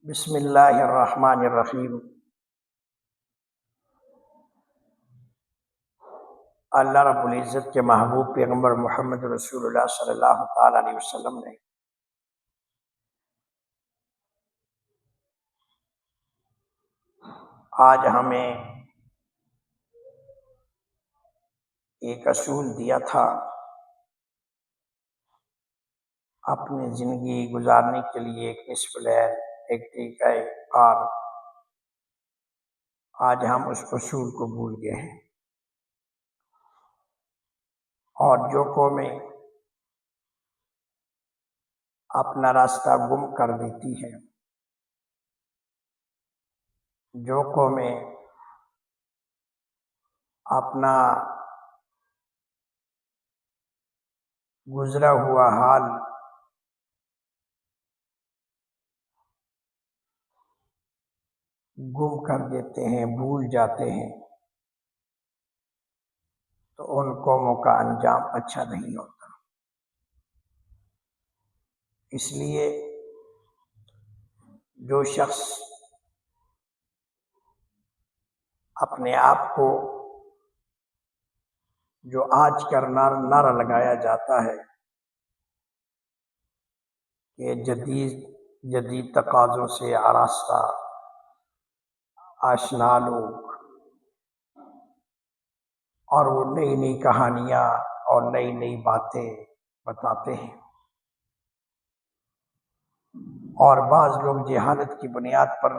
بسم اللہ الرحمن الرحیم۔ اللہ رب العزت کے محبوب پیغمبر محمد رسول اللہ صلی اللہ تعالی علیہ وسلم نے آج ہمیں ایک اصول دیا تھا اپنی زندگی گزارنے کے لیے، ایک ڈسپلین، ایک طریقہ کار۔ آج ہم اس اصول کو بھول گئے ہیں، اور جو قومیں اپنا راستہ گم کر دیتی ہیں، جو قومیں اپنا گزرا ہوا حال گم کر دیتے ہیں، بھول جاتے ہیں، تو ان قوموں کا انجام اچھا نہیں ہوتا۔ اس لیے جو شخص اپنے آپ کو، جو آج کل نعرہ لگایا جاتا ہے کہ جدید تقاضوں سے آراستہ، آشنا لوگ، اور وہ نئی نئی کہانیاں اور نئی نئی باتیں بتاتے ہیں، اور بعض لوگ جہالت کی بنیاد پر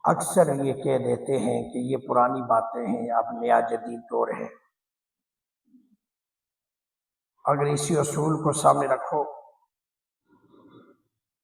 اکثر یہ کہہ دیتے ہیں کہ یہ پرانی باتیں ہیں، اب نیا جدید دور ہے۔ اگر اسی اصول کو سامنے رکھو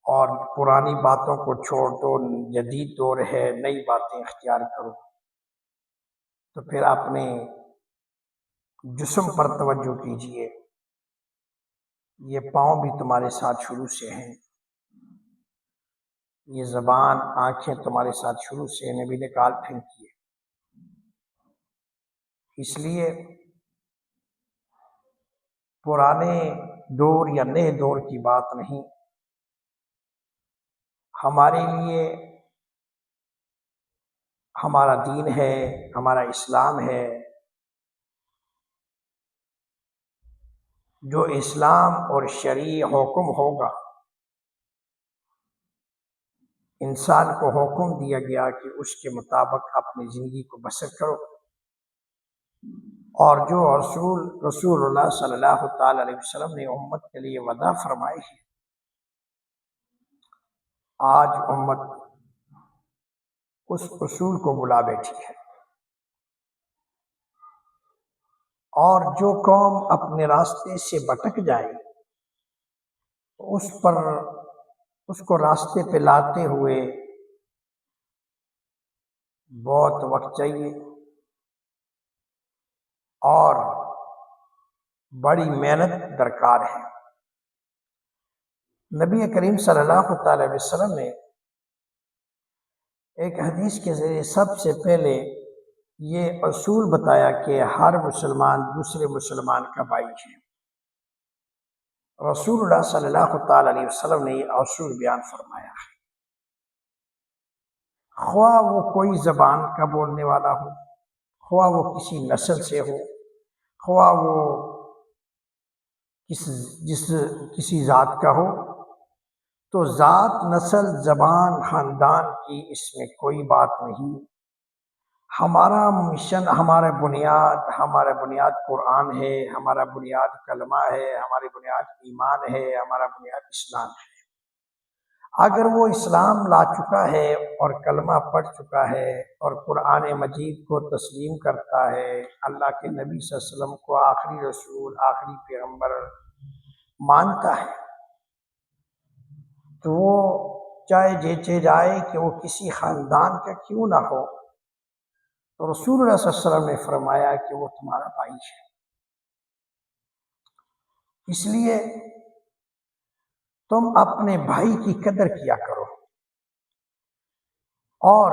اور پرانی باتوں کو چھوڑ دو، جدید دور ہے، نئی باتیں اختیار کرو، تو پھر اپنے جسم پر توجہ کیجئے۔ یہ پاؤں بھی تمہارے ساتھ شروع سے ہیں، یہ زبان، آنکھیں تمہارے ساتھ شروع سے نبی نے کال پھینکی ہے۔ اس لیے پرانے دور یا نئے دور کی بات نہیں، ہمارے لیے ہمارا دین ہے، ہمارا اسلام ہے۔ جو اسلام اور شرعی حکم ہوگا، انسان کو حکم دیا گیا کہ اس کے مطابق اپنی زندگی کو بسر کرو، اور جو رسول اللہ صلی اللہ تعالی علیہ وسلم نے امت کے لیے وعدہ فرمائے ہیں، آج امت اس اصول کو بلا بیٹھی ہے۔ اور جو قوم اپنے راستے سے بھٹک جائے، اس کو راستے پہ لاتے ہوئے بہت وقت چاہیے اور بڑی محنت درکار ہے۔ نبی کریم صلی اللہ تعالی علیہ وسلم نے ایک حدیث کے ذریعے سب سے پہلے یہ اصول بتایا کہ ہر مسلمان دوسرے مسلمان کا بھائی ہے۔ رسول اللہ صلی اللہ تعالی علیہ وسلم نے یہ اصول بیان فرمایا ہے، خواہ وہ کوئی زبان کا بولنے والا ہو، خواہ وہ کسی نسل سے ہو، خواہ وہ کسی ذات کا ہو، تو ذات، نسل، زبان، خاندان کی اس میں کوئی بات نہیں۔ ہمارا مشن، ہمارا بنیاد قرآن ہے، ہمارا بنیاد کلمہ ہے، ہماری بنیاد ایمان ہے، ہمارا بنیاد اسلام ہے۔ اگر وہ اسلام لا چکا ہے اور کلمہ پڑھ چکا ہے اور قرآن مجید کو تسلیم کرتا ہے، اللہ کے نبی صلی اللہ علیہ وسلم کو آخری رسول، آخری پیغمبر مانتا ہے، تو وہ چاہے جیچے جائے کہ وہ کسی خاندان کا کیوں نہ ہو، تو رسول اللہ صلی اللہ علیہ وسلم نے فرمایا کہ وہ تمہارا بھائی ہے۔ اس لیے تم اپنے بھائی کی قدر کیا کرو، اور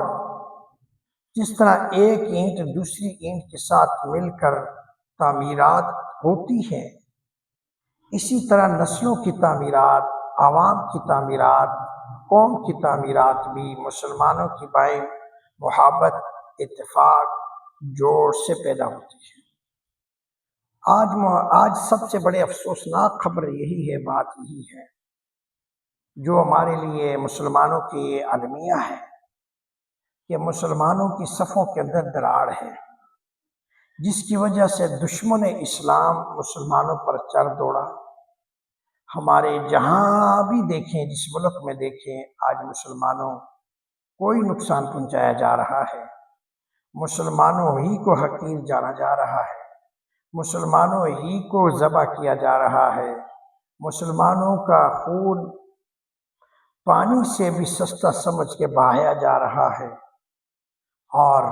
جس طرح ایک اینٹ دوسری اینٹ کے ساتھ مل کر تعمیرات ہوتی ہیں، اسی طرح نسلوں کی تعمیرات عوام کی تعمیرات، قوم کی تعمیرات بھی مسلمانوں کی بائیں محبت، اتفاق، جوڑ سے پیدا ہوتی ہے۔ آج سب سے بڑے افسوسناک خبر یہی ہے، بات یہی ہے جو ہمارے لیے مسلمانوں کی یہ المیہ ہے کہ مسلمانوں کی صفوں کے اندر دراڑ ہے، جس کی وجہ سے دشمن اسلام مسلمانوں پر چڑھ دوڑا۔ ہمارے جہاں بھی دیکھیں، جس ملک میں دیکھیں، آج مسلمانوں کوئی نقصان پہنچایا جا رہا ہے، مسلمانوں ہی کو حقیر جانا جا رہا ہے، مسلمانوں ہی کو ذبح کیا جا رہا ہے، مسلمانوں کا خون پانی سے بھی سستا سمجھ کے بہایا جا رہا ہے، اور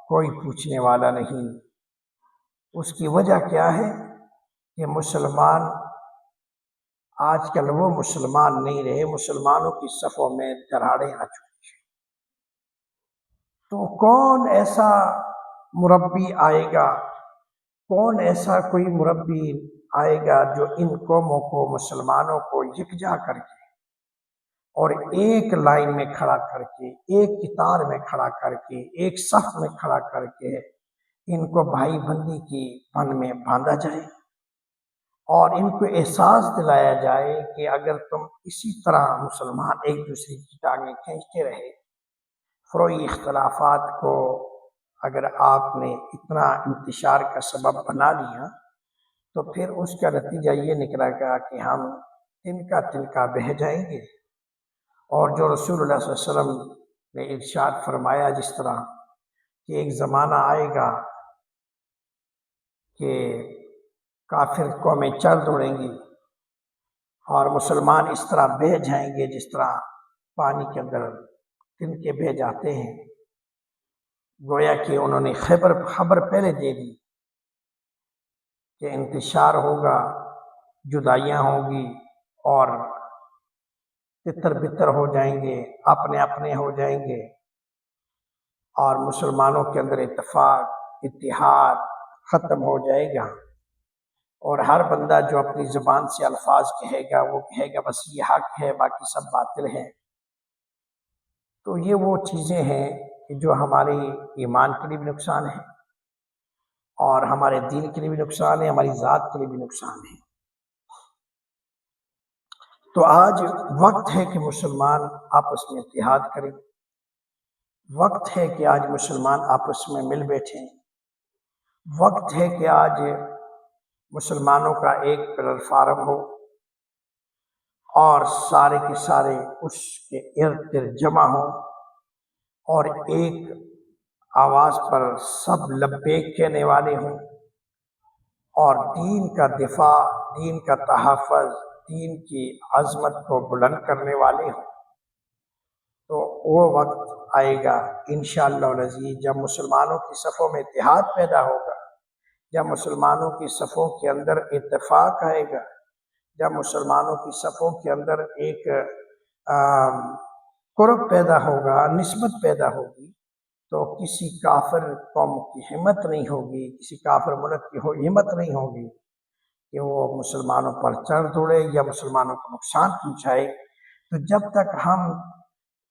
کوئی پوچھنے والا نہیں۔ اس کی وجہ کیا ہے کہ مسلمان آج کل وہ مسلمان نہیں رہے، مسلمانوں کی صفوں میں دراڑیں آ چکی ہیں۔ تو کون ایسا مربی آئے گا، کون ایسا کوئی مربی آئے گا جو ان قوموں کو، مسلمانوں کو یکجا کر کے اور ایک لائن میں کھڑا کر کے، ایک قطار میں کھڑا کر کے، ایک صف میں کھڑا کر کے ان کو بھائی بندی کی بن میں باندھا جائے اور ان کو احساس دلایا جائے کہ اگر تم اسی طرح مسلمان ایک دوسرے کی ٹانگیں کھینچتے رہے، فروعی اختلافات کو اگر آپ نے اتنا انتشار کا سبب بنا لیا تو پھر اس کا نتیجہ یہ نکلا گا کہ ہم تنکا تنکا بہہ جائیں گے، اور جو رسول اللہ صلی اللہ علیہ وسلم نے ارشاد فرمایا جس طرح کہ ایک زمانہ آئے گا کہ کافر قومیں چل دوڑیں گی اور مسلمان اس طرح بہہ جائیں گے جس طرح پانی کے اندر تنکے بہہ جاتے ہیں۔ گویا کہ انہوں نے خبر پہلے دے دی کہ انتشار ہوگا، جدائیاں ہوں گی اور تتر بتر ہو جائیں گے، اپنے اپنے ہو جائیں گے، اور مسلمانوں کے اندر اتفاق، اتحاد ختم ہو جائے گا، اور ہر بندہ جو اپنی زبان سے الفاظ کہے گا وہ کہے گا بس یہ حق ہے، باقی سب باطل ہے۔ تو یہ وہ چیزیں ہیں کہ جو ہمارے ایمان کے لیے بھی نقصان ہے اور ہمارے دین کے لیے بھی نقصان ہے، ہماری ذات کے لیے بھی نقصان ہے۔ تو آج وقت ہے کہ مسلمان آپس میں اتحاد کریں، وقت ہے کہ آج مسلمان آپس میں مل بیٹھیں، وقت ہے کہ آج مسلمانوں کا ایک پلیٹ فارم ہو اور سارے کے سارے اس کے ارد گرد جمع ہوں اور ایک آواز پر سب لبیک کہنے والے ہوں اور دین کا دفاع، دین کا تحفظ، دین کی عظمت کو بلند کرنے والے ہوں۔ تو وہ وقت آئے گا انشاءاللہ العزیز جب مسلمانوں کی صفوں میں اتحاد پیدا ہوگا، جب مسلمانوں کی صفوں کے اندر اتفاق آئے گا، جب مسلمانوں کی صفوں کے اندر ایک قرب پیدا ہوگا، نسبت پیدا ہوگی، تو کسی کافر قوم کی ہمت نہیں ہوگی، کسی کافر ملک کی ہمت نہیں ہوگی کہ وہ مسلمانوں پر چڑھ دوڑے یا مسلمانوں کو نقصان پہنچائے۔ تو جب تک ہم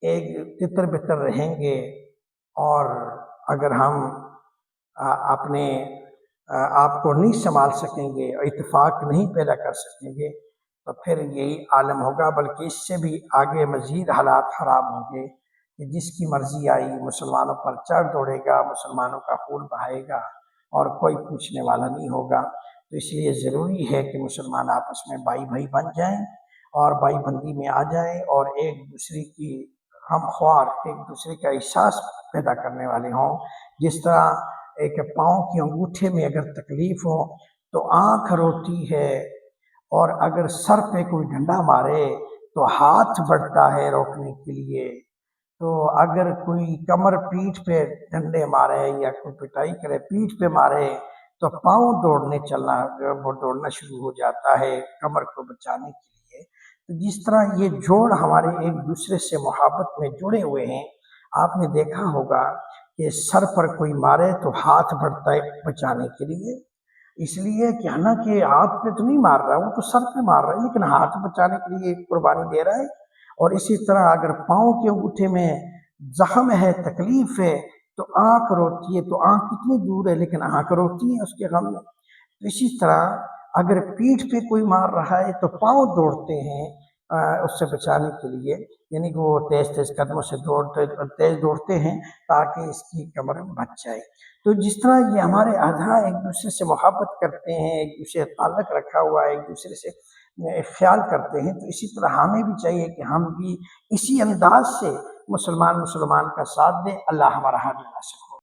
ایک تتر بتر رہیں گے اور اگر ہم اپنے آپ کو نہیں سنبھال سکیں گے اور اتفاق نہیں پیدا کر سکیں گے تو پھر یہی عالم ہوگا، بلکہ اس سے بھی آگے مزید حالات خراب ہوں گے کہ جس کی مرضی آئی مسلمانوں پر چڑھ دوڑے گا، مسلمانوں کا خون بہائے گا اور کوئی پوچھنے والا نہیں ہوگا۔ تو اس لیے ضروری ہے کہ مسلمان آپس میں بھائی بھائی بن جائیں اور بھائی بندی میں آ جائیں اور ایک دوسرے کی ہم خوار، ایک دوسرے کا احساس پیدا کرنے والے ہوں۔ جس طرح ایک پاؤں کی انگوٹھے میں اگر تکلیف ہو تو آنکھ روتی ہے، اور اگر سر پہ کوئی ڈنڈا مارے تو ہاتھ بڑھتا ہے روکنے کے لیے، تو اگر کوئی کمر پیٹھ پہ ڈنڈے مارے یا کوئی پٹائی کرے پیٹھ پہ مارے تو پاؤں دوڑنا شروع ہو جاتا ہے کمر کو بچانے کے لیے۔ تو جس طرح یہ جوڑ ہمارے ایک دوسرے سے محبت میں جڑے ہوئے ہیں، آپ نے دیکھا ہوگا کہ سر پر کوئی مارے تو ہاتھ بڑھتا ہے بچانے کے لیے، اس لیے کہ حالانکہ ہاتھ پہ تو نہیں مار رہا، وہ تو سر پہ مار رہا ہے، لیکن ہاتھ بچانے کے لیے قربانی دے رہا ہے۔ اور اسی طرح اگر پاؤں کے انگوٹھے میں زخم ہے، تکلیف ہے، تو آنکھ روتی ہے، تو آنکھ کتنی دور ہے لیکن آنکھ روتی ہے اس کے غم میں۔ اسی طرح اگر پیٹھ پہ کوئی مار رہا ہے تو پاؤں دوڑتے ہیں اس سے بچانے کے لیے، یعنی کہ وہ تیز تیز قدموں سے تیز دوڑتے ہیں تاکہ اس کی کمر بچ جائے۔ تو جس طرح یہ ہمارے اعضاء ایک دوسرے سے محبت کرتے ہیں، ایک دوسرے سے تعلق رکھا ہوا ہے، ایک دوسرے سے خیال کرتے ہیں، تو اسی طرح ہمیں بھی چاہیے کہ ہم بھی اسی انداز سے مسلمان کا ساتھ دیں۔ اللہ ہمارا حاضر ناصر۔